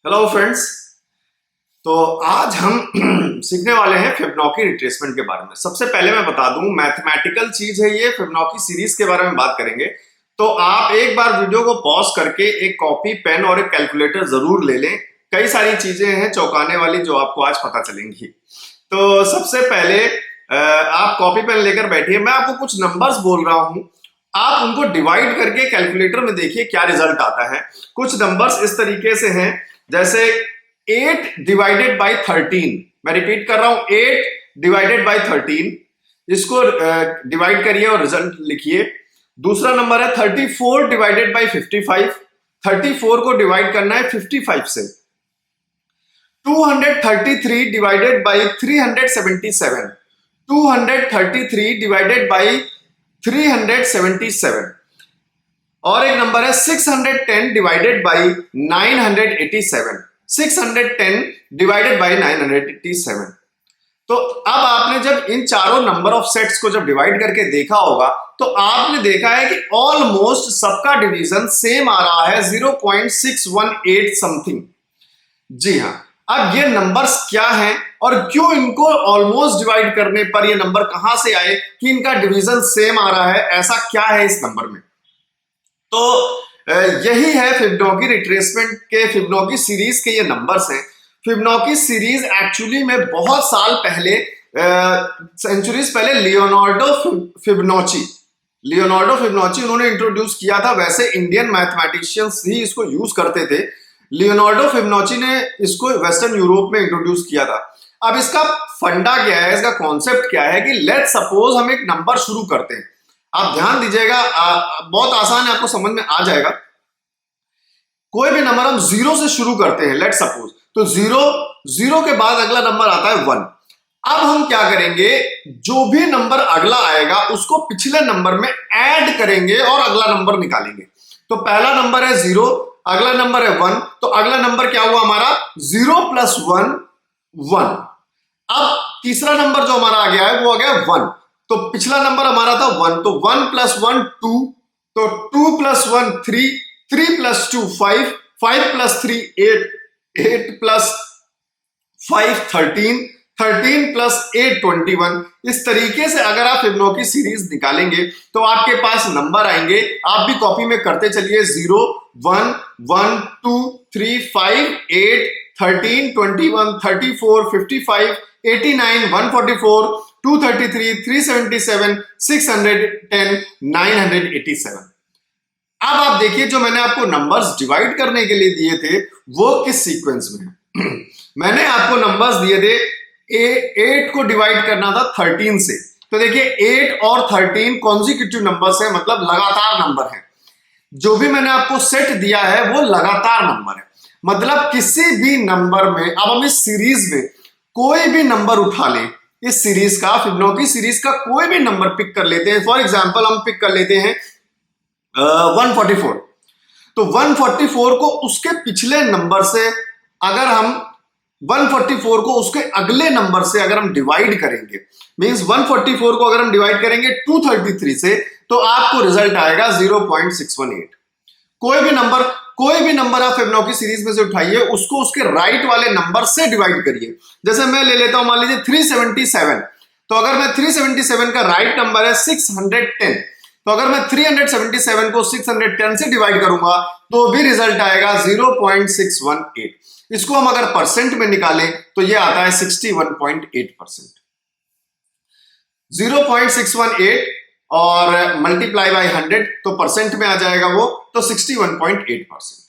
Hello friends. तो आज हम सीखने वाले हैं फिबोनाची रिट्रेसमेंट के बारे में। सबसे पहले मैं बता दूं, मैथमेटिकल चीज है ये। फिबोनाची सीरीज के बारे में बात करेंगे, तो आप एक बार वीडियो को पॉज करके एक कॉपी पेन और एक कैलकुलेटर जरूर ले लें। कई सारी चीजें हैं चौंकाने वाली जो आपको आज पता चलेंगी। तो सबसे पहले आप कॉपी पेन लेकर बैठिए। मैं आपको कुछ नंबर्स बोल रहा हूं, आप उनको डिवाइड करके कैलकुलेटर में देखिए क्या रिजल्ट आता है। कुछ नंबर्स इस तरीके से हैं, जैसे 8 डिवाइडेड बाई 13। मैं रिपीट कर रहा हूं, 8 डिवाइडेड बाई 13। इसको डिवाइड करिए और रिजल्ट लिखिए। दूसरा नंबर है 34 डिवाइडेड बाई 55। 34 को डिवाइड करना है 55 से। 233 डिवाइडेड बाई 377। 233 divided by 377। और एक नंबर है 610 डिवाइडेड बाई 987। 610 divided by 987। तो अब आपने जब इन चारों नंबर ऑफ सेट्स को जब डिवाइड करके देखा होगा, तो आपने देखा है कि ऑलमोस्ट सबका डिवीजन सेम आ रहा है, 0.618 समथिंग। जी हां। अब ये नंबर्स क्या हैं और क्यों इनको ऑलमोस्ट डिवाइड करने पर ये नंबर कहां से आए कि इनका डिवीजन सेम आ रहा है? ऐसा क्या है इस नंबर में? तो यही है फिबोनाची रिट्रेसमेंट के, फिबोनाची सीरीज के ये नंबर्स हैं। फिबोनाची सीरीज एक्चुअली में बहुत साल पहले, सेंचुरीज पहले, लियोनार्डो फिबोनाची उन्होंने इंट्रोड्यूस किया था। वैसे इंडियन मैथमेटिशियंस ही इसको यूज करते थे। लियोनार्डो फिबोनाची ने इसको वेस्टर्न यूरोप में इंट्रोड्यूस किया था। अब इसका फंडा क्या है, इसका कॉन्सेप्ट क्या है कि लेट्स सपोज हम एक नंबर शुरू करते हैं। आप ध्यान दीजिएगा, बहुत आसान है, आपको समझ में आ जाएगा। कोई भी नंबर हम 0 से शुरू करते हैं, लेट्स सपोज, तो 0 के बाद अगला नंबर आता है 1। अब हम क्या करेंगे, जो भी नंबर अगला आएगा उसको पिछले नंबर में ऐड करेंगे और अगला नंबर निकालेंगे। तो पहला नंबर है 0, अगला नंबर है 1, तो अगला नंबर क्या हुआ हमारा? 0 + 1 1। अब तीसरा नंबर जो हमारा आ गया है वो आ गया 1, तो पिछला नंबर हमारा था 1, तो 1 + 1 2, तो 2 + 1 3, 3 + 2 5, 5 + 3 8, 8 + 5 13, 13 + 8 21। इस तरीके से अगर आप फिबोनाची सीरीज निकालेंगे तो आपके पास नंबर आएंगे। आप भी कॉपी में करते चलिए, 0 1 1 2 3 5 8 13 21 34 55 89 144 233 377 610 987। अब आप देखिए, जो मैंने आपको नंबर्स डिवाइड करने के लिए दिए थे वो किस सीक्वेंस में है। मैंने आपको नंबर्स दिए थे, 8 को डिवाइड करना था 13 से। तो देखिए 8 और 13 कॉन्जिक्यूटिव नंबर्स है, मतलब लगातार नंबर है। जो भी मैंने आपको सेट दिया है वो लगातार नंबर है, मतलब किसी भी नंबर में, अब हम इस सीरीज में कोई भी नंबर उठा लें, इस सीरीज का, फिबोनाची सीरीज का कोई भी नंबर पिक कर लेते हैं। फॉर एग्जांपल हम पिक कर लेते हैं 144। तो 144 को उसके पिछले नंबर से, अगर हम 144 को उसके अगले नंबर से अगर हम डिवाइड करेंगे, मींस 144 को अगर हम डिवाइड करेंगे 233 से, तो आपको रिजल्ट आएगा 0.618। कोई भी नंबर आप फिबोनाची सीरीज में से उठाइए, उसको उसके राइट वाले नंबर से डिवाइड करिए। जैसे मैं ले लेता हूं, मान लीजिए 377। तो अगर मैं 377 का राइट नंबर है 610, तो अगर मैं 377 को 610 से डिवाइड करूंगा तो भी रिजल्ट आएगा 0.618। इसको हम अगर परसेंट में निकालें तो ये आता है 61.8%। 0.618 और मल्टीप्लाई बाय 100, तो परसेंट में आ जाएगा वो, तो 61.8%।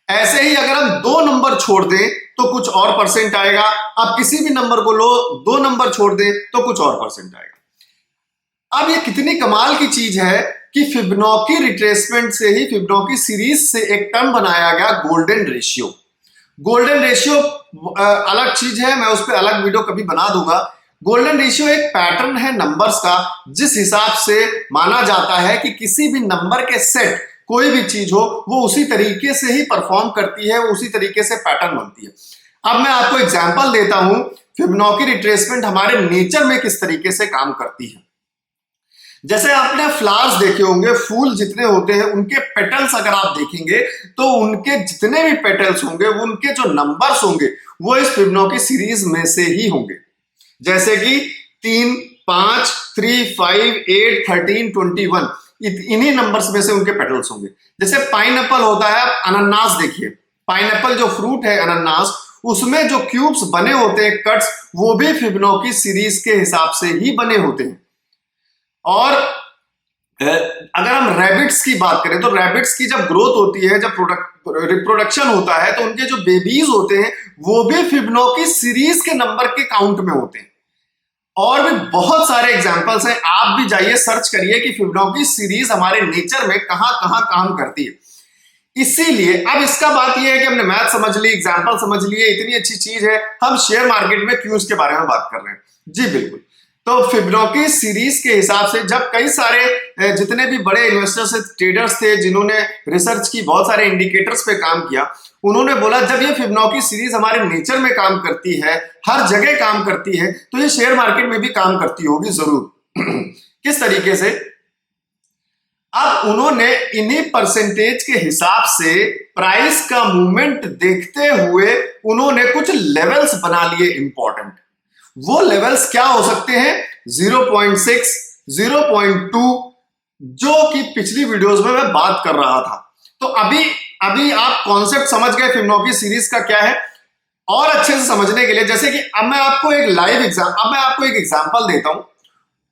ऐसे ही अगर हम 2 नंबर छोड़ दें तो कुछ और परसेंट आएगा। आप किसी भी नंबर को लो, 2 नंबर छोड़ दें तो कुछ और परसेंट आएगा। अब ये कितनी कमाल की चीज है कि फिबोनाची रिट्रेसमेंट से ही, फिबोनाची सीरीज से एक टर्म बनाया गया, गोल्डन रेशियो। गोल्डन रेशियो अलग चीज है, मैं उस पर अलग वीडियो कभी बना दूंगा। गोल्डन रेशियो एक पैटर्न है नंबर्स का, जिस हिसाब से माना जाता है कि किसी भी नंबर के सेट, कोई भी चीज हो, वो उसी तरीके से ही परफॉर्म करती है, उसी तरीके से पैटर्न बनती है। अब मैं आपको एग्जांपल देता हूं फिबोनाची रिट्रेसमेंट हमारे नेचर में किस तरीके से काम करती है। जैसे आपने फ्लावर्स देखे होंगे, फूल जितने होते हैं उनके पेटल्स अगर आप देखेंगे तो उनके जितने भी पेटल्स होंगे वो उनके जो नंबर्स होंगे वो इस फिबोनाची सीरीज में से ही होंगे। जैसे कि 3, 5, 3, 5, 8, 13, 21 इन्हीं नंबर्स में से उनके पेटल्स होंगे। जैसे पाइनएप्पल होता है, अनानास देखिए, पाइनएप्पल जो फ्रूट है अनानास, उसमें जो क्यूब्स बने होते हैं, कट्स, वो भी फिबोनाची सीरीज के हिसाब से ही बने होते हैं। और अगर हम रैबिट्स की बात करें तो रैबिट्स की जब ग्रोथ होती है, जब रिप्रोडक्शन होता है, तो उनके जो बेबीज होते हैं वो भी फिबोनाची सीरीज के नंबर के काउंट में होते हैं। और भी बहुत सारे एग्जांपल्स हैं, आप भी जाइए सर्च करिए कि फिबोनाची सीरीज हमारे नेचर में कहां कहां काम करती है। इसीलिए अब इसका बात यह है कि हमने मैथ समझ ली, एग्जांपल समझ लिए, इतनी अच्छी चीज है, हम शेयर मार्केट में क्यों इसके बारे में बात कर रहे हैं। जी बिल्कुल, तो फिबोनाची सीरीज के हिसाब से जब कई सारे जितने भी बड़े इन्वेस्टर्स ट्रेडर्स थे जिन्होंने रिसर्च की, बहुत सारे इंडिकेटर्स पे काम किया, उन्होंने बोला जब ये फिबोनाची सीरीज हमारे नेचर में काम करती है, हर जगह काम करती है, तो ये शेयर मार्केट में भी काम करती होगी जरूर। किस तरीके से? अब उन्होंने इन्हीं परसेंटेज के हिसाब से प्राइस का मूवमेंट देखते हुए उन्होंने कुछ लेवल्स बना लिए इंपॉर्टेंट। वो लेवल्स क्या हो सकते हैं? 0.6, 0.2, जो कि पिछली वीडियोस में मैं बात कर रहा था। तो अभी आप कॉन्सेप्ट समझ गए फिबोनाची सीरीज का क्या है। और अच्छे से समझने के लिए, जैसे कि अब मैं आपको एक एग्जांपल देता हूं,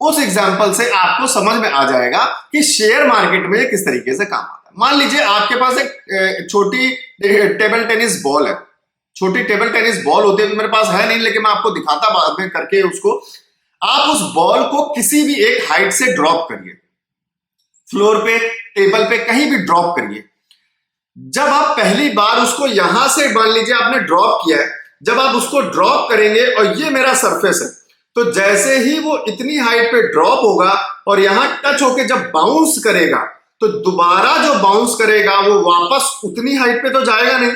उस एग्जांपल से आपको समझ में आ जाएगा कि शेयर मार्केट में किस तरीके से काम आता है। मान लीजिए आपके पास एक छोटी टेबल टेनिस बॉल है, छोटी टेबल टेनिस बॉल होती है, मेरे पास है नहीं, लेकिन मैं आपको दिखाता बाद में करके उसको। आप उस बॉल को किसी भी एक हाइट से ड्रॉप करिए, फ्लोर पे, टेबल पे, कहीं भी ड्रॉप करिए। जब आप पहली बार उसको यहां से, मान लीजिए आपने ड्रॉप किया है, जब आप उसको ड्रॉप करेंगे और ये मेरा सरफेस है, तो जैसे ही वो इतनी हाइट पे ड्रॉप होगा और यहां टच होके जब बाउंस करेगा, तो दोबारा जो बाउंस करेगा वो वापस उतनी हाइट पे तो जाएगा नहीं,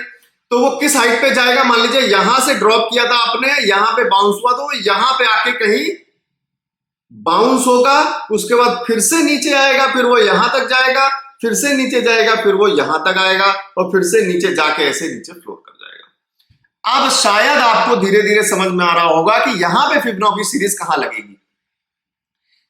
तो वो किस हाइट पे जाएगा? मान लीजिए यहां से ड्रॉप किया था आपने, यहां पे बाउंस हुआ, तो वो यहां पे आके कहीं बाउंस होगा, उसके बाद फिर से नीचे आएगा, फिर वो यहां तक जाएगा, फिर से नीचे जाएगा, फिर वो यहां तक आएगा और फिर से नीचे जाके ऐसे नीचे फ्लोर कर जाएगा। अब शायद आपको धीरे धीरे समझ में आ रहा होगा कि यहां पे फिबोनाची सीरीज कहां लगेगी।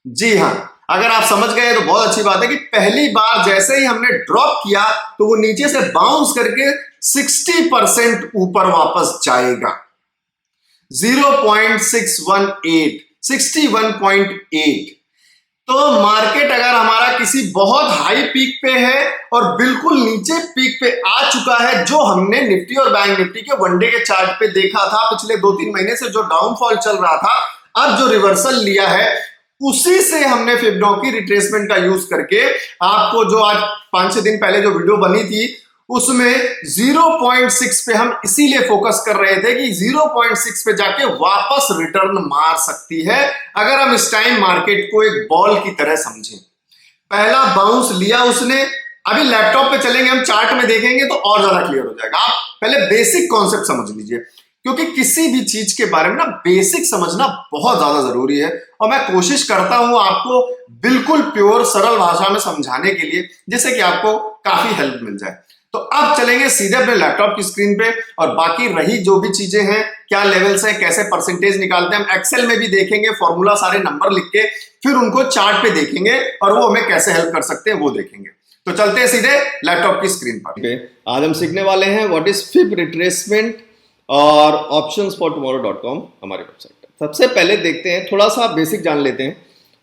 जी हां, अगर आप समझ गए तो बहुत अच्छी बात है कि पहली बार जैसे ही हमने ड्रॉप किया तो वो नीचे से बाउंस करके 60% ऊपर वापस जाएगा। 0.618, 61.8। तो मार्केट अगर हमारा किसी बहुत हाई पीक पे है और बिल्कुल नीचे पीक पे आ चुका है, जो हमने निफ्टी और बैंक निफ्टी के वनडे के चार्ट पे देखा था पिछले 2-3 महीने से, जो डाउनफॉल चल रहा था, अब जो रिवर्सल लिया है, उसी से हमने फिबोनाची रिट्रेसमेंट का यूज करके आपको जो आज 5-6 दिन पहले जो वीडियो बनी थी उसमें 0.6 पे हम इसीलिए फोकस कर रहे थे कि 0.6 पे जाके वापस रिटर्न मार सकती है, अगर हम इस टाइम मार्केट को एक बॉल की तरह समझें। पहला बाउंस लिया उसने, अभी लैपटॉप पे चलेंगे, हम चार्ट में देखेंगे तो और ज्यादा क्लियर हो जाएगा। आप पहले बेसिक कॉन्सेप्ट समझ लीजिए, क्योंकि किसी भी चीज के बारे में ना बेसिक समझना बहुत ज्यादा जरूरी है, और मैं कोशिश करता हूं आपको बिल्कुल प्योर सरल भाषा में समझाने के लिए, जिससे कि आपको काफी हेल्प मिल जाए। तो अब चलेंगे सीधे अपने लैपटॉप की स्क्रीन पे, और बाकी रही जो भी चीजें हैं, क्या लेवल्स हैं, कैसे परसेंटेज निकालते हैं, हम एक्सेल में भी देखेंगे, फॉर्मूला सारे नंबर लिख के, फिर उनको चार्ट पे देखेंगे और वो हमें कैसे हेल्प कर सकते हैं वो देखेंगे। तो चलते हैं सीधे लैपटॉप की स्क्रीन पर। आज हम सीखने वाले हैं व्हाट इज फिब रिट्रेसमेंट और optionsfortomorrow.com हमारी वेबसाइट है। सबसे पहले देखते हैं, थोड़ा सा बेसिक जान लेते हैं,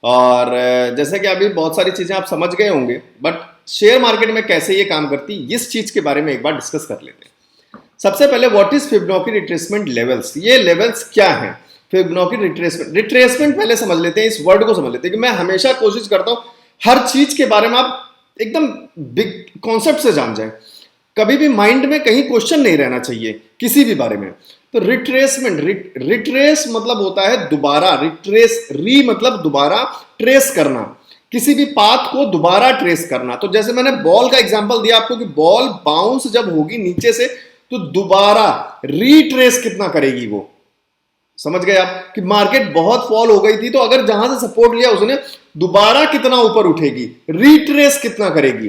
और जैसे कि अभी बहुत सारी चीजें आप समझ गए होंगे, बट शेयर मार्केट में कैसे ये काम करती है इस चीज के बारे में एक बार डिस्कस कर लेते हैं। सबसे पहले what is Fibonacci retracement levels, ये लेवल्स क्या हैं? फिबोनाची रिट्रेसमेंट पहले समझ लेते हैं, इस वर्ड को समझ लेते हैं कि मैं हमेशा कोशिश करता हूं हर चीज के बारे में आप एकदम बिग कॉन्सेप्ट से जान जाए, कभी भी माइंड में कहीं क्वेश्चन नहीं रहना चाहिए किसी भी बारे में। तो रिट्रेसमेंट, रिट्रेस मतलब होता है दोबारा, रिट्रेस, री मतलब दोबारा, ट्रेस करना, किसी भी पाथ को दोबारा ट्रेस करना। तो जैसे मैंने बॉल का एग्जांपल दिया आपको कि बॉल बाउंस जब होगी नीचे से तो दोबारा रीट्रेस कितना करेगी वो, समझ गए आप कि मार्केट बहुत फॉल हो गई थी, तो अगर जहां से सपोर्ट लिया उसने दोबारा कितना ऊपर उठेगी, रिट्रेस कितना करेगी,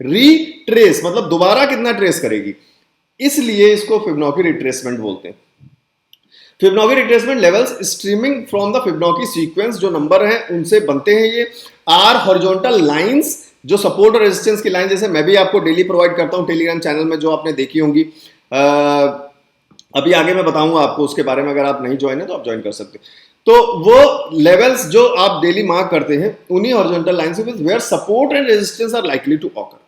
रिट्रेस मतलब दोबारा कितना ट्रेस करेगी, इसलिए इसको फिबोनाची रिट्रेसमेंट बोलते हैं। Fibonacci retracement levels streaming from the Fibonacci sequence, जो नंबर हैं उनसे बनते हैं ये, आर हॉरिजॉन्टल लाइंस, जो सपोर्ट और रेजिस्टेंस की लाइन, जैसे मैं भी आपको डेली प्रोवाइड करता हूं टेलीग्राम चैनल में, जो आपने देखी होंगी। अभी आगे मैं बताऊंगा आपको उसके बारे में, अगर आप नहीं ज्वाइन है तो आप ज्वाइन कर सकते हैं। तो वो लेवल्स जो आप डेली मार्क करते हैं, उन्हीं हॉरिजॉन्टल लाइन से where support and resistance are likely to occur.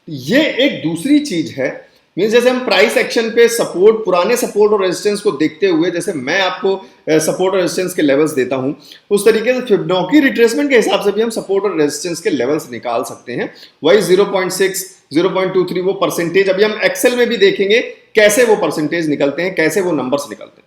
ये एक दूसरी चीज है, मीन जैसे हम प्राइस एक्शन पे सपोर्ट, पुराने सपोर्ट और रेजिस्टेंस को देखते हुए, जैसे मैं आपको सपोर्ट और रेजिस्टेंस के लेवल्स देता हूं, उस तरीके से फिबोनाची रिट्रेसमेंट के हिसाब से भी हम सपोर्ट और रेजिस्टेंस के लेवल्स निकाल सकते हैं। वही 0.6, 0.23 वो परसेंटेज, अभी हम एक्सेल में भी देखेंगे कैसे वो परसेंटेज निकलते हैं, कैसे वो नंबर्स निकलते हैं।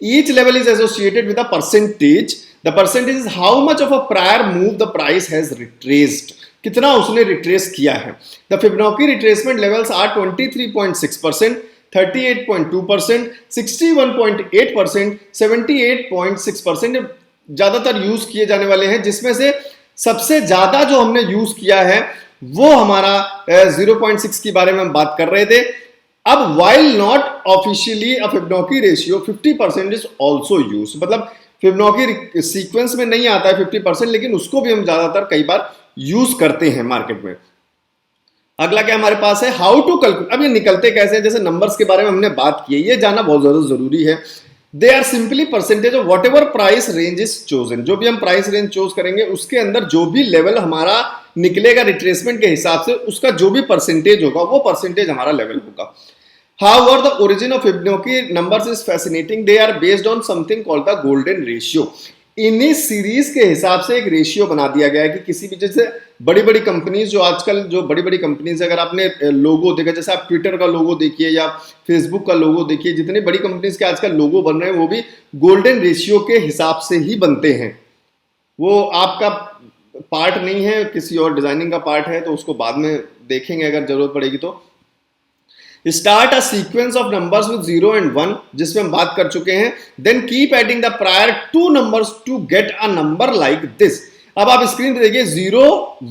Each level is associated with a percentage. The percentage is how much of a prior move the price has retraced. कितना उसने रिट्रेस किया है। The Fibonacci retracement levels are 23.6%, 38.2%, 61.8%, 78.6%। ज्यादातर यूज किए जाने वाले हैं, जिसमें से सबसे ज्यादा जो हमने यूज किया है वो हमारा 0.6 के बारे में हम बात कर रहे थे। अब while not officially a Fibonacci ratio 50% is also used, मतलब Fibonacci सीक्वेंस में नहीं आता है 50%, लेकिन उसको भी हम ज्यादातर कई बार यूज करते हैं मार्केट में। अगला क्या हमारे पास है, हाउ टू कैलकुलेट। अब ये निकलते कैसे हैं, जैसे नंबर्स के बारे में हमने बात की है, ये जानना बहुत ज्यादा जरूरी है। They are simply percentage of whatever price range is chosen. जो भी हम प्राइस रेंज चूज करेंगे उसके अंदर जो भी लेवल हमारा निकलेगा रिट्रेसमेंट के हिसाब से, उसका जो भी परसेंटेज होगा वो परसेंटेज हमारा लेवल होगा। However, the origin of Fibonacci numbers is fascinating. They are based on something called the golden ratio. इन्हीं सीरीज के हिसाब से एक रेशियो बना दिया गया है कि किसी भी, जैसे बड़ी बड़ी कंपनीज, जो आजकल जो बड़ी बड़ी कंपनीज, अगर आपने लोगो देखा, जैसे आप ट्विटर का लोगो देखिए या फेसबुक का लोगो देखिए, जितनी बड़ी कंपनीज के आजकल लोगो बन रहे हैं वो भी गोल्डन रेशियो के हिसाब से ही बनते हैं। वो आपका पार्ट नहीं है, किसी और डिजाइनिंग का पार्ट है, तो उसको बाद में देखेंगे अगर जरूरत पड़ेगी तो। Start a sequence of numbers with 0 and 1, जिसमें हम बात कर चुके हैं। Then keep adding the prior 2 numbers to get a number like this. अब आप स्क्रीन पे देखिए 0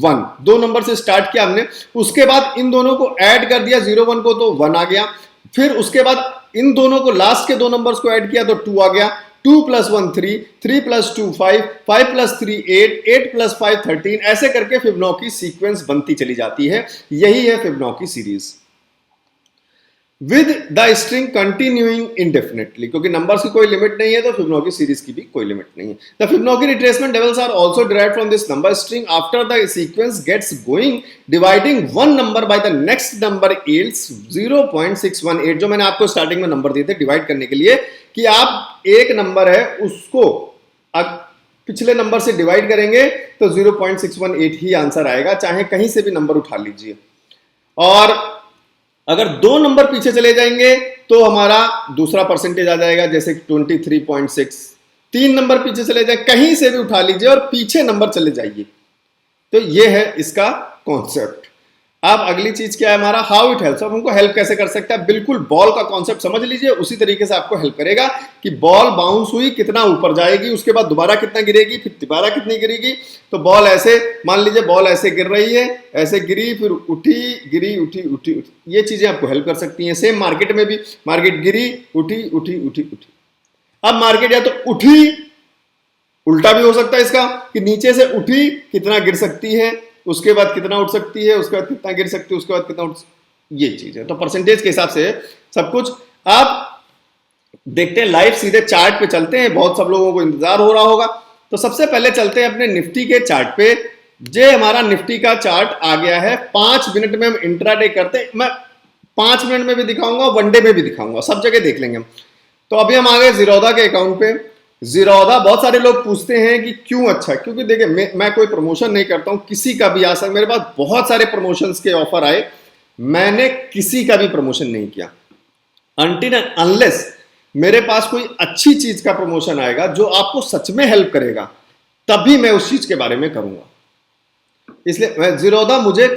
1, 2 नंबर से स्टार्ट किया हमने, उसके बाद इन दोनों को ऐड कर दिया 0 1 को, तो 1 आ गया। फिर उसके बाद इन दोनों को, लास्ट के 2 नंबर्स को ऐड किया तो 2 आ गया। 2 + 1 3, 3 + 2 5, 5 + 3 8, 8 + 5 13, ऐसे करके फिबोनाची सीक्वेंस बनती चली जाती है। यही है Fibonacci series with the string continuing indefinitely, क्योंकि नंबर्स की कोई लिमिट नहीं है तो फिबोनाची सीरीज की भी कोई लिमिट नहीं है। The Fibonacci retracement levels are also derived from this number string after the sequence gets going, dividing one number by the next number yields 0.618। जो मैंने आपको स्टार्टिंग में नंबर दिए थे डिवाइड करने के लिए, कि आप एक नंबर है उसको पिछले नंबर से डिवाइड करेंगे तो 0.618 ही आंसर आएगा, चाहे कहीं से भी नंबर उठा लीजिए। और अगर 2 नंबर पीछे चले जाएंगे तो हमारा दूसरा परसेंटेज आ जाएगा, जैसे 23.6। 3 नंबर पीछे चले जाए, कहीं से भी उठा लीजिए और पीछे नंबर चले जाइए। तो ये है इसका कॉन्सेप्ट। अब अगली चीज क्या है हमारा, हाउ इट हेल्प्स। अब हमको हेल्प कैसे कर सकता है, बिल्कुल बॉल का कॉन्सेप्ट समझ लीजिए, उसी तरीके से आपको हेल्प करेगा कि बॉल बाउंस हुई, कितना ऊपर जाएगी, उसके बाद दोबारा कितना गिरेगी, फिर दोबारा कितनी गिरेगी। तो बॉल ऐसे, मान लीजिए बॉल ऐसे गिर रही है, ऐसे गिरी, फिर उठी, गिरी, उठी, उठी, उठी। ये चीजें आपको हेल्प कर सकती हैं। सेम मार्केट में भी, मार्केट गिरी, उठी, उठी, उठी, उठी। अब मार्केट या तो उठी, उल्टा भी हो सकता है इसका, कि नीचे से उठी कितना गिर सकती है, उसके बाद कितना उठ सकती है, उसके बाद कितना गिर सकती है, उसके बाद कितना उठ, ये चीज है। तो परसेंटेज के हिसाब से सब कुछ आप देखते हैं। लाइव सीधे चार्ट पे चलते हैं, बहुत सब लोगों को इंतजार हो रहा होगा। तो सबसे पहले चलते हैं अपने निफ्टी के चार्ट पे। जे हमारा निफ्टी का चार्ट आ गया है। 5 मिनट में हम इंट्राडे करते हैं, मैं 5 मिनट में भी दिखाऊंगा, वनडे में भी दिखाऊंगा, सब जगह देख लेंगे हम। तो अभी हम आ गए जीरोधा के अकाउंट पे। जीरोधा, बहुत सारे लोग पूछते हैं कि क्यों अच्छा, क्योंकि देखिए मैं कोई प्रमोशन नहीं करता हूं, किसी का भी आ सकता। मेरे पास बहुत सारे प्रमोशंस के ऑफर आए, मैंने किसी का भी प्रमोशन नहीं किया अनटिल एंड अनलेस मेरे पास कोई अच्छी चीज का प्रमोशन आएगा जो आपको सच में हेल्प करेगा, तभी मैं उस चीज के बारे में करूंगा। इसलिए जीरोधा, मुझे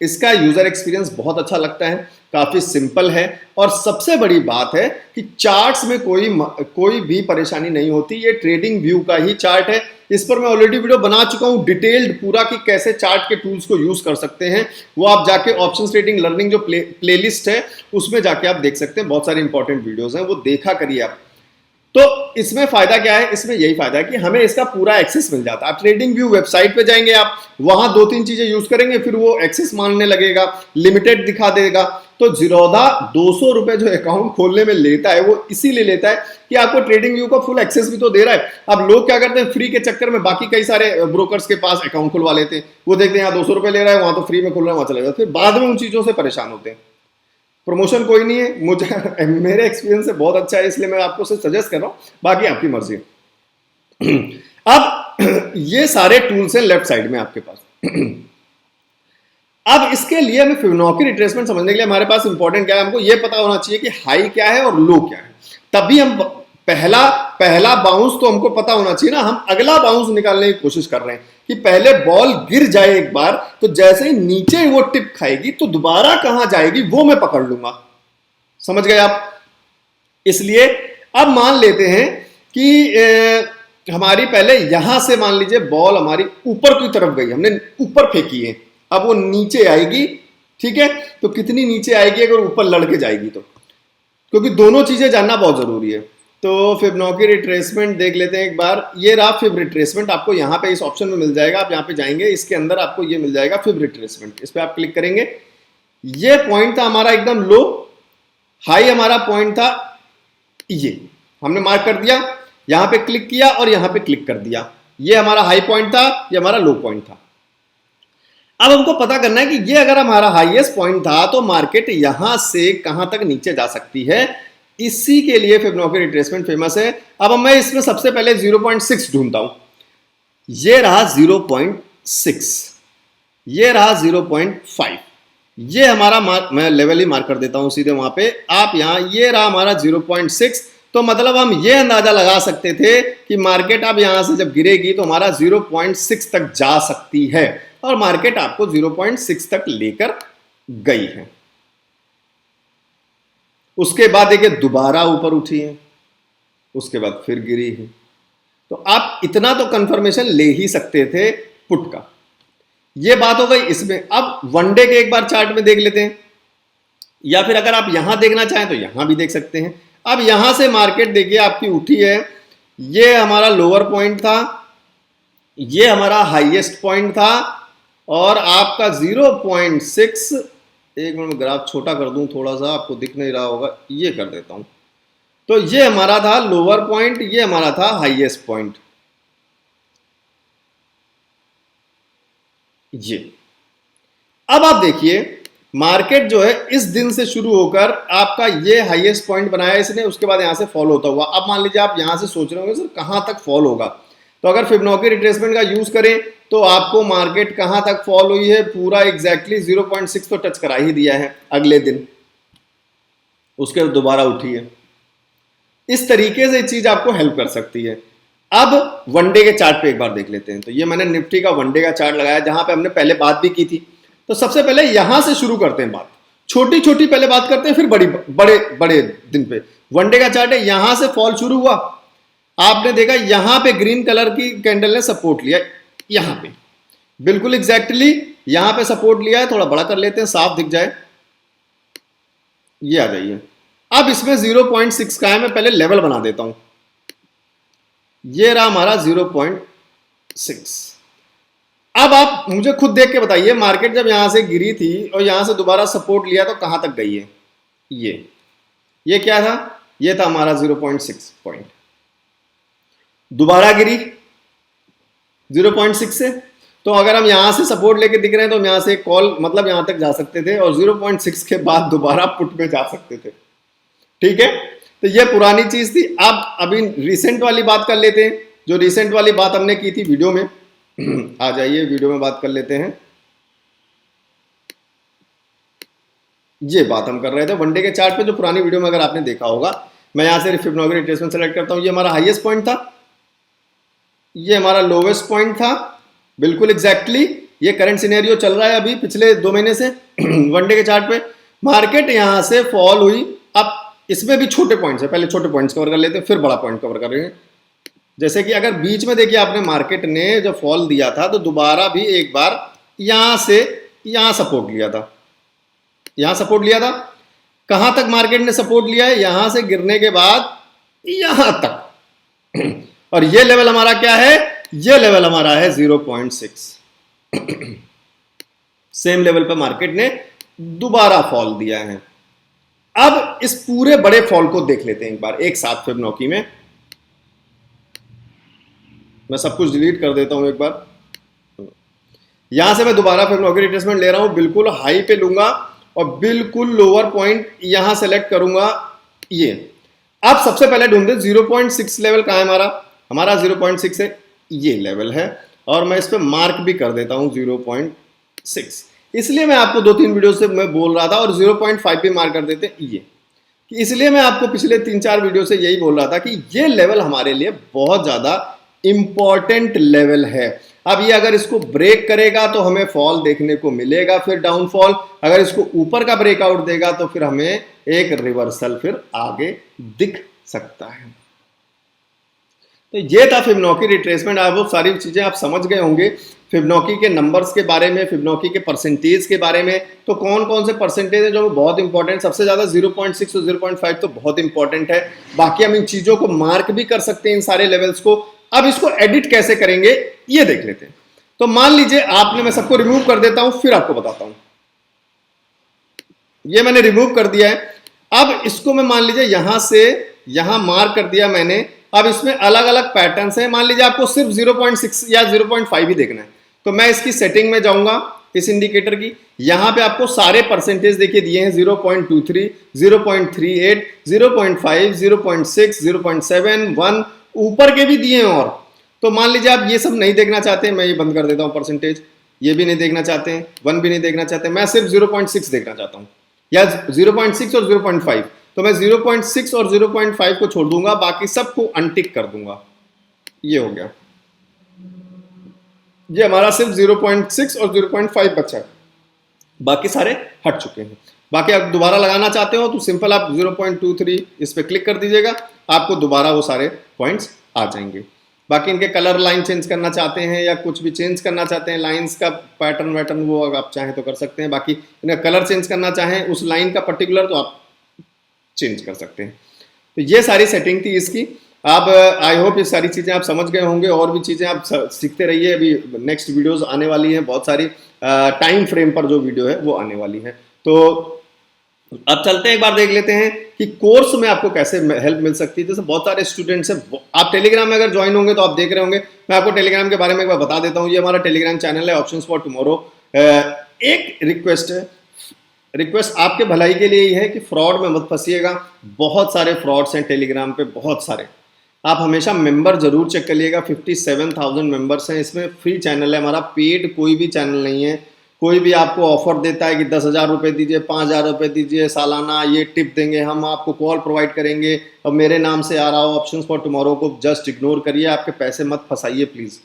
इसका यूजर एक्सपीरियंस बहुत अच्छा लगता है। काफी सिंपल है। और सबसे बड़ी बात है कि चार्ट्स में कोई भी परेशानी नहीं होती। ये ट्रेडिंग व्यू का ही चार्ट है। इस पर मैं ऑलरेडी वीडियो बना चुका हूं डिटेल्ड पूरा कि कैसे चार्ट के टूल्स को यूज कर सकते हैं। वो आप जाके ऑप्शन ट्रेडिंग लर्निंग जो प्लेलिस्ट है उसमें जाके आप देख सकते हैं। बहुत सारे इंपॉर्टेंट वीडियोस हैं, वो देखा करिए आप। तो इसमें फायदा क्या है? इसमें यही फायदा है कि हमें इसका पूरा एक्सेस मिल जाता है। आप ट्रेडिंग व्यू वेबसाइट पे जाएंगे, आप वहां 2-3 चीजें यूज करेंगे, फिर वो एक्सेस मांगने लगेगा, लिमिटेड दिखा देगा। तो जीरोधा 200 रुपए जो अकाउंट खोलने में लेता है वो इसीलिए लेता है कि आपको ट्रेडिंग व्यू का फुल एक्सेस भी तो दे रहा है। अब लोग क्या करते हैं, फ्री के चक्कर में बाकी कई सारे ब्रोकर्स के पास अकाउंट खुलवा लेते हैं। वो देखते हैं यहाँ 200 रुपए ले रहा है, वहां तो फ्री में खुल रहा है, वहां चले जाते हैं, फिर बाद में उन चीजों से परेशान होते हैं। प्रमोशन कोई नहीं है, मुझे मेरे एक्सपीरियंस से बहुत अच्छा है, इसलिए मैं आपको सजेस्ट कर रहा हूं, बाकी आपकी मर्जी। अब ये सारे टूल्स हैं लेफ्ट साइड में आपके पास। अब इसके लिए हमें फिबोनाची रिट्रेसमेंट समझने के लिए हमारे पास इंपॉर्टेंट क्या है, हमको ये पता होना चाहिए कि हाई क्या है और लो क्या है। तभी हम पहला बाउंस तो हमको पता होना चाहिए ना। हम अगला बाउंस निकालने की कोशिश कर रहे हैं कि पहले बॉल गिर जाए एक बार, तो जैसे ही नीचे वो टिप खाएगी तो दोबारा कहां जाएगी वो मैं पकड़ लूंगा। समझ गए आप? इसलिए अब मान लेते हैं कि हमारी पहले यहां से मान लीजिए बॉल हमारी ऊपर की तरफ गई, हमने ऊपर फेंकी है, अब वो नीचे आएगी। ठीक है, तो कितनी नीचे आएगी अगर ऊपर लड़के जाएगी तो, क्योंकि दोनों चीजें जानना बहुत जरूरी है। तो फिबोनाची रिट्रेसमेंट देख लेते हैं एक बार। ये रहा फिब रिट्रेसमेंट, आपको यहाँ पे इस ऑप्शन में मिल जाएगा। आप यहाँ पे जाएंगे, इसके अंदर आपको ये मिल जाएगा फिब रिट्रेसमेंट। इस पे आप क्लिक करेंगे। ये पॉइंट था हमारा एकदम लो, हाई हमारा पॉइंट था ये, हमने मार्क कर दिया, यहाँ पे क्लिक किया और यहाँ पे क्लिक कर दिया। ये हमारा हाई पॉइंट था, ये हमारा लो पॉइंट था। अब हमको पता करना है कि ये अगर हमारा हाईएस्ट पॉइंट था तो मार्केट यहां से कहां तक नीचे जा सकती है। इसी के लिए फिबोनाची रिट्रेसमेंट फेमस है। अब मैं इसमें सबसे पहले 0.6 ढूंढता हूं। ये रहा 0.6, ये रहा 0.5, ये हमारा मैं लेवल ही मार्क कर देता हूं सीधे वहां पे। आप यहां, ये रहा हमारा 0.6। तो मतलब हम ये अंदाजा लगा सकते थे कि मार्केट अब यहां से जब गिरेगी तो हमारा 0.6 तक जा सकती है, और मार्केट आपको 0.6 तक लेकर गई है। उसके बाद देखिए दोबारा ऊपर उठी है, उसके बाद फिर गिरी है। तो आप इतना तो कंफर्मेशन ले ही सकते थे पुट का। ये बात हो गई इसमें। अब वनडे के एक बार चार्ट में देख लेते हैं, या फिर अगर आप यहां देखना चाहें तो यहां भी देख सकते हैं। अब यहां से मार्केट देखिए आपकी उठी है, ये हमारा लोअर पॉइंट था, ये हमारा हाईएस्ट पॉइंट था, और आपका 0.6, एक मिनट में ग्राफ छोटा कर दूं थोड़ा सा, आपको दिख नहीं रहा होगा, ये कर देता हूं। तो ये हमारा था लोअर पॉइंट, ये हमारा था हाईएस्ट पॉइंट। ये अब आप देखिए मार्केट जो है इस दिन से शुरू होकर आपका ये हाईएस्ट पॉइंट बनाया इसने, उसके बाद यहां से फॉल होता हुआ। अब मान लीजिए आप यहां से सोच रहे होंगे सर कहां तक फॉल होगा, तो अगर फिबोनाची रिट्रेसमेंट का यूज करें तो आपको मार्केट कहां तक फॉल हुई है पूरा एग्जैक्टली 0.6 तो टच करा ही दिया है अगले दिन, उसके बाद दोबारा उठी है। इस तरीके से चीज आपको हेल्प कर सकती है। अब वनडे के चार्ट पे एक बार देख लेते हैं। तो ये मैंने निफ्टी का वनडे का चार्ट लगाया, जहां पे हमने पहले बात भी की थी। तो सबसे पहले यहां से शुरू करते हैं बात, छोटी छोटी पहले बात करते हैं, फिर बड़े बड़े दिन पे। वनडे का चार्ट है, यहां से फॉल शुरू हुआ, आपने देखा यहां पे ग्रीन कलर की कैंडल ने सपोर्ट लिया, यहां पे बिल्कुल एग्जैक्टली यहां पे सपोर्ट लिया है। थोड़ा बड़ा कर लेते हैं, साफ दिख जाए, ये आ जाइए। अब इसमें 0.6 का है, मैं पहले लेवल बना देता हूं। ये रहा हमारा 0.6। अब आप मुझे खुद देख के बताइए, मार्केट जब यहां से गिरी थी और यहां से दोबारा सपोर्ट लिया तो कहां तक गई है? ये क्या था? ये था हमारा 0.6 पॉइंट। दोबारा गिरी 0.6 से, तो अगर हम यहां से सपोर्ट लेके दिख रहे हैं तो हम यहां से कॉल मतलब यहां तक जा सकते थे, और 0.6 के बाद दोबारा पुट में जा सकते थे। ठीक है, तो ये पुरानी चीज थी। अब अभी रिसेंट वाली बात कर लेते हैं, जो रिसेंट वाली बात हमने की थी वीडियो में। आ जाइए वीडियो में बात कर लेते हैं। ये बात हम कर रहे थे वनडे के चार्ट पे, जो पुरानी वीडियो में अगर आपने देखा होगा। मैं यहां से फिबोनाची रिट्रेसमेंट सेलेक्ट करता हूं। ये हमारा हाईएस्ट पॉइंट था, ये हमारा लोवेस्ट पॉइंट था, बिल्कुल एग्जैक्टली। ये करंट सिनेरियो चल रहा है अभी पिछले 2 महीने से वनडे के चार्ट पे। मार्केट यहां से फॉल हुई। अब इसमें भी छोटे पॉइंट्स है, पहले छोटे पॉइंट्स कवर कर लेते हैं फिर बड़ा पॉइंट कवर करेंगे। जैसे कि अगर बीच में देखिए आपने मार्केट ने जब फॉल दिया था तो दोबारा भी एक बार यहां से यहां सपोर्ट लिया था, यहां सपोर्ट लिया था। कहां तक मार्केट ने सपोर्ट लिया है? यहां से गिरने के बाद यहां तक। और ये लेवल हमारा क्या है? ये लेवल हमारा है 0.6। सेम लेवल पे मार्केट ने दोबारा फॉल दिया है। अब इस पूरे बड़े फॉल को देख लेते हैं एक बार एक साथ फिबोनाची में। मैं सब कुछ डिलीट कर देता हूं एक बार। यहां से मैं दोबारा फिबोनाची रिट्रेसमेंट ले रहा हूं, बिल्कुल हाई पे लूंगा और बिल्कुल लोअर पॉइंट यहां सेलेक्ट करूंगा ये। अब सबसे पहले ढूंढते 0.6 लेवल कहां है हमारा? हमारा 0.6 है, ये लेवल है और मैं इस पे मार्क भी कर देता हूं 0.6। इसलिए मैं आपको 2-3 वीडियो से मैं बोल रहा था, और 0.5 भी मार्क कर देते ये, कि इसलिए मैं आपको पिछले 3-4 वीडियो से यही बोल रहा था कि ये लेवल हमारे लिए बहुत ज्यादा इंपॉर्टेंट लेवल है। अब ये अगर इसको ब्रेक करेगा तो हमें फॉल देखने को मिलेगा, फिर डाउनफॉल। अगर इसको ऊपर का ब्रेकआउट देगा तो फिर हमें एक रिवर्सल फिर आगे दिख सकता है। तो ये था फिबोनाची रिट्रेसमेंट। आप वो सारी चीजें आप समझ गए होंगे, फिबोनाची के नंबर्स के बारे में, फिबोनाची के परसेंटेज के बारे में। तो कौन कौन से परसेंटेज है जो बहुत इंपॉर्टेंट? सबसे ज्यादा 0.6 और 0.5 तो बहुत इंपॉर्टेंट है। बाकी हम इन चीजों को मार्क भी कर सकते हैं, इन सारे लेवल्स को। अब इसको एडिट कैसे करेंगे ये देख लेते हैं। तो मान लीजिए आपने, मैं सबको रिमूव कर देता हूं फिर आपको बताता हूं। ये मैंने रिमूव कर दिया है। अब इसको मैं मान लीजिए यहां से यहां मार्क कर दिया मैंने। अब इसमें अलग अलग पैटर्न्स हैं। मान लीजिए आपको सिर्फ 0.6 या 0.5 ही देखना है, तो मैं इसकी सेटिंग में जाऊंगा, इस इंडिकेटर की। यहां पे आपको सारे परसेंटेज देखिए दिए हैं, 0.23, 0.38, 0.5, 0.6, 0.7, 1, ऊपर के भी दिए हैं। और तो मान लीजिए आप ये सब नहीं देखना चाहते, मैं ये बंद कर देता हूं परसेंटेज। ये भी नहीं देखना चाहते हैं, 1 भी नहीं देखना चाहते, मैं सिर्फ 0.6 देखना चाहता हूं, या 0.6 और 0.5। तो मैं 0.6 और 0.5 को छोड़ दूंगा, बाकी सबको अनटिक कर दूंगा। ये हो गया, ये हमारा सिर्फ 0.6 और 0.5 बचा है, बाकी सारे हट चुके हैं। बाकी आप दोबारा लगाना चाहते हो तो सिंपल आप 0.23 इस पे क्लिक कर दीजिएगा, आपको दोबारा वो सारे पॉइंट्स आ जाएंगे। बाकी इनके कलर लाइन चेंज करना चाहते हैं या कुछ भी चेंज करना चाहते हैं, लाइंस का पैटर्न वैटर्न, वो अगर आप चाहें तो कर सकते हैं। बाकी इनका कलर चेंज करना चाहें उस लाइन का पर्टिकुलर, तो आप चेंज कर सकते हैं। तो ये सारी सेटिंग थी इसकी। अब आई होप ये सारी चीज़ें आप समझ गए होंगे, और भी चीज़ें आप सीखते रहिए। अभी नेक्स्ट वीडियोस आने वाली हैं बहुत सारी, टाइम फ्रेम पर जो वीडियो है वो आने वाली है। तो अब चलते हैं, एक बार देख लेते हैं कि कोर्स में आपको कैसे हेल्प मिल सकती है। जैसे बहुत सारे स्टूडेंट्स हैं, आप टेलीग्राम में अगर ज्वाइन होंगे तो आप देख रहे होंगे। मैं आपको टेलीग्राम के बारे में एक बार बता देता हूँ। ये हमारा टेलीग्राम चैनल है, ऑप्शंस फॉर टुमारो। एक रिक्वेस्ट है, रिक्वेस्ट आपके भलाई के लिए ही है कि फ्रॉड में मत फंसिएगा। बहुत सारे फ्रॉड्स हैं टेलीग्राम पे, बहुत सारे। आप हमेशा मेंबर जरूर चेक करिएगा। 57,000 मेंबर्स हैं इसमें। फ्री चैनल है हमारा, पेड कोई भी चैनल नहीं है। कोई भी आपको ऑफर देता है कि 10,000 रुपये दीजिए, 5,000 रुपये दीजिए सालाना, ये टिप देंगे हम, आपको कॉल प्रोवाइड करेंगे और मेरे नाम से आ रहा हो ऑप्शंस फॉर टुमारो को जस्ट इग्नोर करिए। आपके पैसे मत फंसाइए प्लीज़।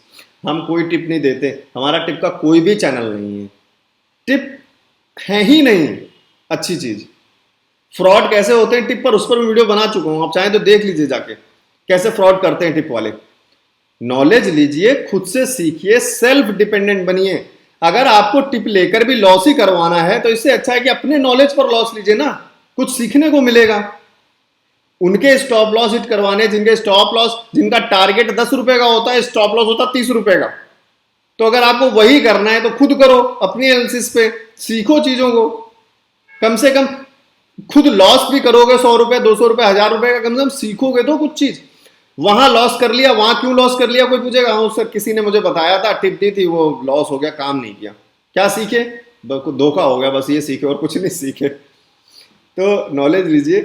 हम कोई टिप नहीं देते, हमारा टिप का कोई भी चैनल नहीं है। टिप है ही नहीं अच्छी चीज़। फ्रॉड कैसे होते हैं टिप पर, उस पर वीडियो बना चुका हूँ, आप चाहें तो देख लीजिए जाके, कैसे फ्रॉड करते हैं टिप वाले। नॉलेज लीजिए, खुद से सीखिए, सेल्फ डिपेंडेंट बनिए। अगर आपको टिप लेकर भी लॉस ही करवाना है तो इससे अच्छा है कि अपने नॉलेज पर लॉस लीजिए ना, कुछ सीखने को मिलेगा। उनके स्टॉप लॉस हिट करवाने, जिनके स्टॉप लॉस, जिनका टारगेट 10 रुपए का होता है, स्टॉप लॉस होता 30 रुपए का। तो अगर आपको वही करना है तो खुद करो, अपनी एनालिसिस पे सीखो चीजों को। कम से कम खुद लॉस भी करोगे, 100 रुपए, 200 रुपए, 1000 रुपए का, कम से कम सीखोगे तो कुछ चीज। वहां लॉस कर लिया, वहां क्यों लॉस कर लिया कोई पूछेगा, हाँ सर किसी ने मुझे बताया था, टिप दी थी, वो लॉस हो गया, काम नहीं किया। क्या सीखे? धोखा हो गया, बस ये सीखे और कुछ नहीं सीखे। तो नॉलेज लीजिए।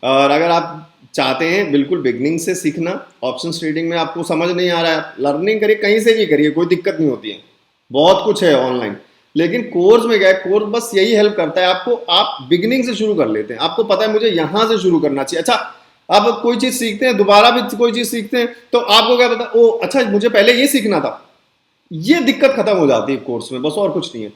और अगर आप चाहते हैं बिल्कुल बिगनिंग से सीखना, ऑप्शन ट्रेडिंग में आपको समझ नहीं आ रहा है, लर्निंग करिए, कहीं से भी करिए, कोई दिक्कत नहीं होती है, बहुत कुछ है ऑनलाइन। लेकिन कोर्स में क्या है, कोर्स बस यही हेल्प करता है आपको, आप बिगनिंग से शुरू कर लेते हैं, आपको पता है मुझे यहां से शुरू करना चाहिए। अच्छा, अब कोई चीज सीखते हैं, दोबारा भी कोई चीज सीखते हैं, तो आपको क्या पता, ओ अच्छा मुझे पहले ये सीखना था, ये दिक्कत खत्म हो जाती है कोर्स में, बस और कुछ नहीं है।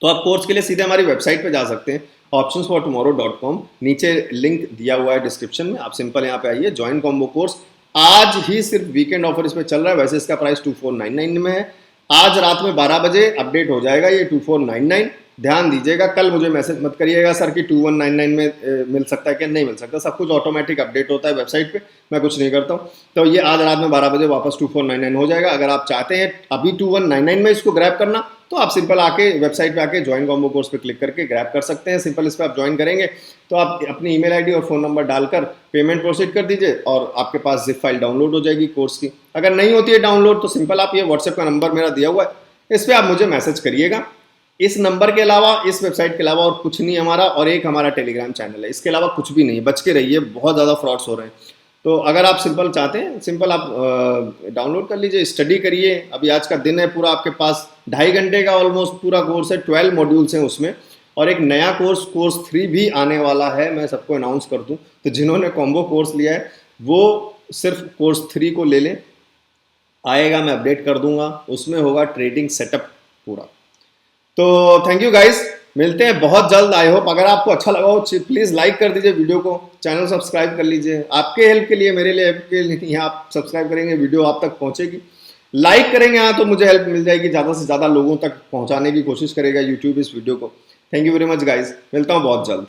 तो आप कोर्स के लिए सीधे हमारी वेबसाइट पे जा सकते हैं optionsfortomorrow.com, नीचे लिंक दिया हुआ है डिस्क्रिप्शन में, आप सिंपल यहाँ पे आइए, ज्वाइन कॉम्बो कोर्स। आज ही सिर्फ वीकेंड ऑफर इसमें चल रहा है, वैसे इसका प्राइस 2499 में है। आज रात में 12 बजे अपडेट हो जाएगा ये 2499। ध्यान दीजिएगा, कल मुझे मैसेज मत करिएगा सर कि 2199 में मिल सकता है कि नहीं मिल सकता, सब कुछ ऑटोमेटिक अपडेट होता है वेबसाइट पे, मैं कुछ नहीं करता हूँ। तो ये आज रात में 12 बजे वापस 2499 हो जाएगा। अगर आप चाहते हैं अभी 2199 में इसको ग्रैब करना, तो आप सिंपल आके वेबसाइट पे आके ज्वाइन कॉम्बो कोर्स पे क्लिक करके ग्रैब कर सकते हैं। सिंपल इस पर आप ज्वाइन करेंगे तो आप अपनी ईमेल आईडी और फ़ोन नंबर डालकर पेमेंट प्रोसीड कर दीजिए और आपके पास जिप फाइल डाउनलोड हो जाएगी कोर्स की। अगर नहीं होती है डाउनलोड तो सिंपल आप ये व्हाट्सएप का नंबर मेरा दिया हुआ है, इस पर आप मुझे मैसेज करिएगा। इस नंबर के अलावा, इस वेबसाइट के अलावा और कुछ नहीं हमारा, और एक हमारा टेलीग्राम चैनल है, इसके अलावा कुछ भी नहीं। बच के रहिए, बहुत ज़्यादा फ्रॉड्स हो रहे हैं। तो अगर आप सिंपल चाहते हैं, सिंपल आप डाउनलोड कर लीजिए, स्टडी करिए। अभी आज का दिन है पूरा आपके पास, 2.5 घंटे का ऑलमोस्ट पूरा कोर्स है, 12 मॉड्यूल्स हैं उसमें, और एक नया कोर्स 3 भी आने वाला है, मैं सबको अनाउंस कर दूं। तो जिन्होंने कॉम्बो कोर्स लिया है वो सिर्फ कोर्स 3 को ले लें, आएगा, मैं अपडेट कर दूंगा, उसमें होगा ट्रेडिंग सेटअप पूरा। तो थैंक यू गाइस, मिलते हैं बहुत जल्द। आई होप अगर आपको अच्छा लगा हो प्लीज़ लाइक कर दीजिए वीडियो को, चैनल सब्सक्राइब कर लीजिए। आपके हेल्प के लिए, मेरे लिए हेल्प के लिए, आप सब्सक्राइब करेंगे वीडियो आप तक पहुंचेगी। लाइक करेंगे हाँ तो मुझे हेल्प मिल जाएगी, ज़्यादा से ज़्यादा लोगों तक पहुंचाने की कोशिश करेगा यूट्यूब इस वीडियो को। Thank you very much guys, मिलता हूँ बहुत जल्द।